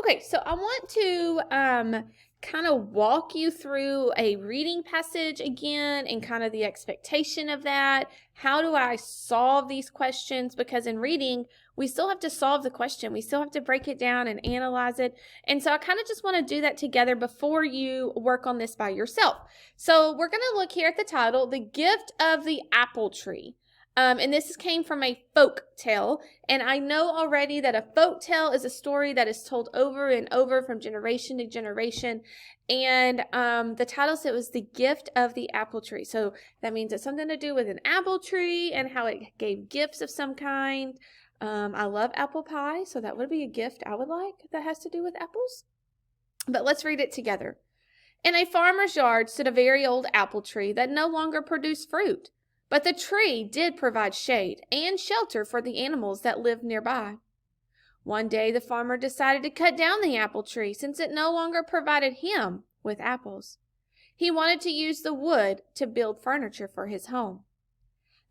Okay, so I want to kind of walk you through a reading passage again and kind of the expectation of that. How do I solve these questions? Because in reading, we still have to solve the question. We still have to break it down and analyze it. And so I kind of just want to do that together before you work on this by yourself. So we're going to look here at the title, The Gift of the Apple Tree. And this came from a folk tale. And I know already that a folk tale is a story that is told over and over from generation to generation. And the title said it was The Gift of the Apple Tree. So that means it's something to do with an apple tree and how it gave gifts of some kind. I love apple pie, so that would be a gift I would like that has to do with apples. But let's read it together. In a farmer's yard stood a very old apple tree that no longer produced fruit. But the tree did provide shade and shelter for the animals that lived nearby. One day the farmer decided to cut down the apple tree since it no longer provided him with apples. He wanted to use the wood to build furniture for his home.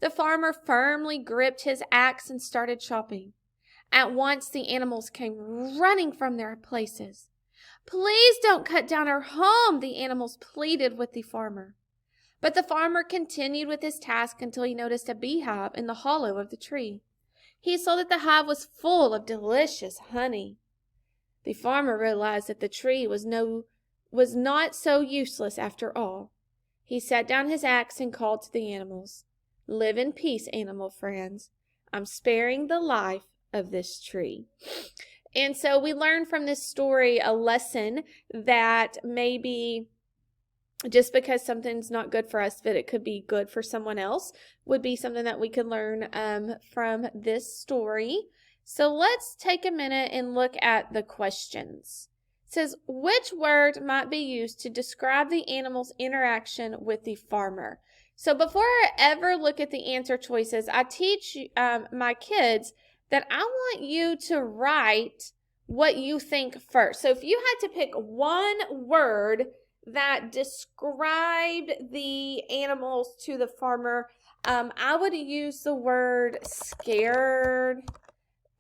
The farmer firmly gripped his axe and started chopping. At once the animals came running from their places. "Please don't cut down our home," the animals pleaded with the farmer. But the farmer continued with his task until he noticed a beehive in the hollow of the tree. He saw that the hive was full of delicious honey. The farmer realized that the tree was not so useless after all. He set down his axe and called to the animals, "Live in peace, animal friends. I'm sparing the life of this tree." And so we learn from this story a lesson that maybe just because something's not good for us, but it could be good for someone else, would be something that we could learn from this story. So let's take a minute and look at the questions. It says, which word might be used to describe the animal's interaction with the farmer? So before I ever look at the answer choices, I teach my kids that I want you to write what you think first. So if you had to pick one word that described the animals to the farmer, I would use the word scared.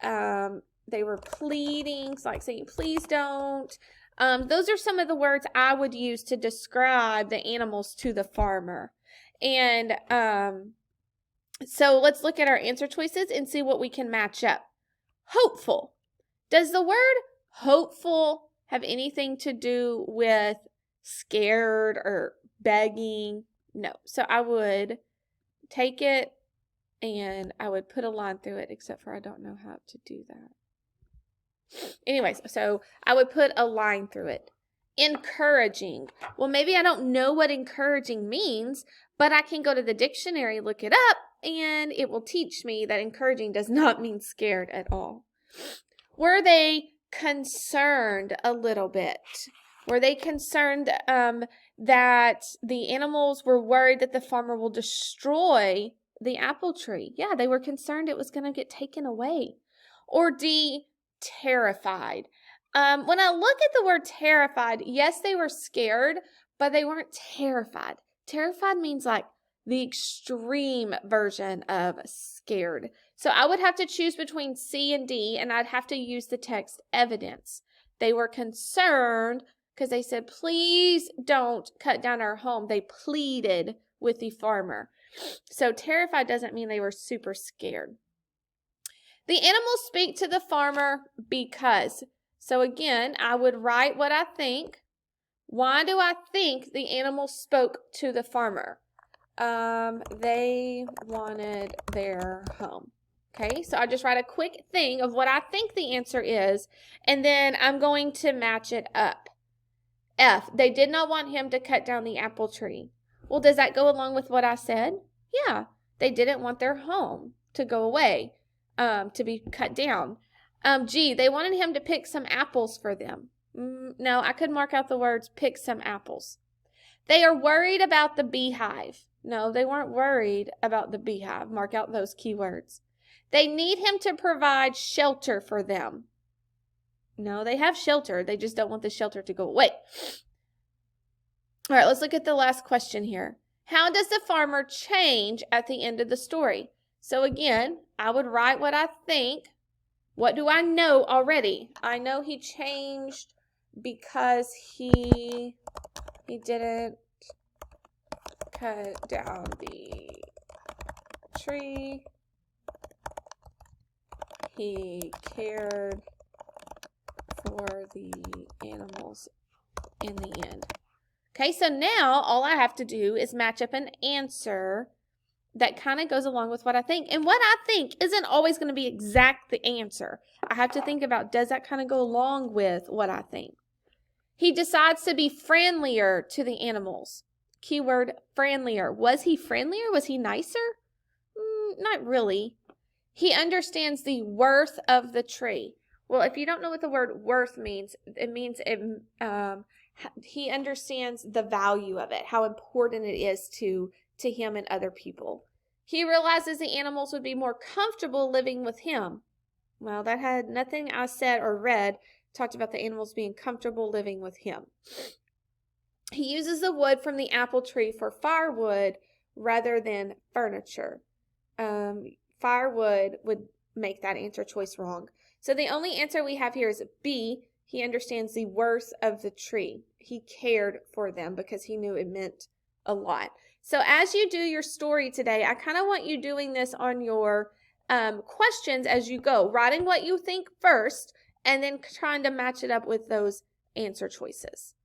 They were pleading, like saying, "Please don't." Those are some of the words I would use to describe the animals to the farmer. And so let's look at our answer choices and see what we can match up. Hopeful. Does the word hopeful have anything to do with scared or begging? No. So I would take it and I would put a line through it, except for I don't know how to do that. Anyways, so I would put a line through it. Encouraging. Well, maybe I don't know what encouraging means, but I can go to the dictionary, look it up, and it will teach me that encouraging does not mean scared at all. Were they concerned a little bit? Were they concerned that the animals were worried that the farmer will destroy the apple tree? Yeah, they were concerned it was going to get taken away. Or D, terrified. When I look at the word terrified, yes, they were scared, but they weren't terrified. Terrified means like the extreme version of scared. So I would have to choose between C and D, and I'd have to use the text evidence. They were concerned because they said, "Please don't cut down our home." They pleaded with the farmer. So terrified doesn't mean they were super scared. The animals speak to the farmer because. So again, I would write what I think. Why do I think the animals spoke to the farmer? They wanted their home. Okay, so I just write a quick thing of what I think the answer is, and then I'm going to match it up. F, they did not want him to cut down the apple tree. Well, does that go along with what I said? Yeah, they didn't want their home to go away, to be cut down. G, they wanted him to pick some apples for them. No, I could mark out the words pick some apples. They are worried about the beehive. No, they weren't worried about the beehive. Mark out those keywords. They need him to provide shelter for them. No, they have shelter. They just don't want the shelter to go away. All right, let's look at the last question here. How does the farmer change at the end of the story? So again, I would write what I think. What do I know already? I know he changed because he didn't cut down the tree. He cared for the animals in the end. Okay, so now all I have to do is match up an answer that kind of goes along with what I think. And what I think isn't always going to be exact the answer. I have to think about, does that kind of go along with what I think? He decides to be friendlier to the animals. Keyword friendlier. Was he friendlier? Was he nicer? Not really. He understands the worth of the tree. Well, if you don't know what the word worth means, it means he understands the value of it, how important it is to him and other people. He realizes the animals would be more comfortable living with him. Well, that had nothing I said or read talked about the animals being comfortable living with him. He uses the wood from the apple tree for firewood rather than furniture. Firewood would make that answer choice wrong. So the only answer we have here is B. He understands the worth of the tree. He cared for them because he knew it meant a lot. So as you do your story today, I kind of want you doing this on your questions as you go, writing what you think first, and then trying to match it up with those answer choices.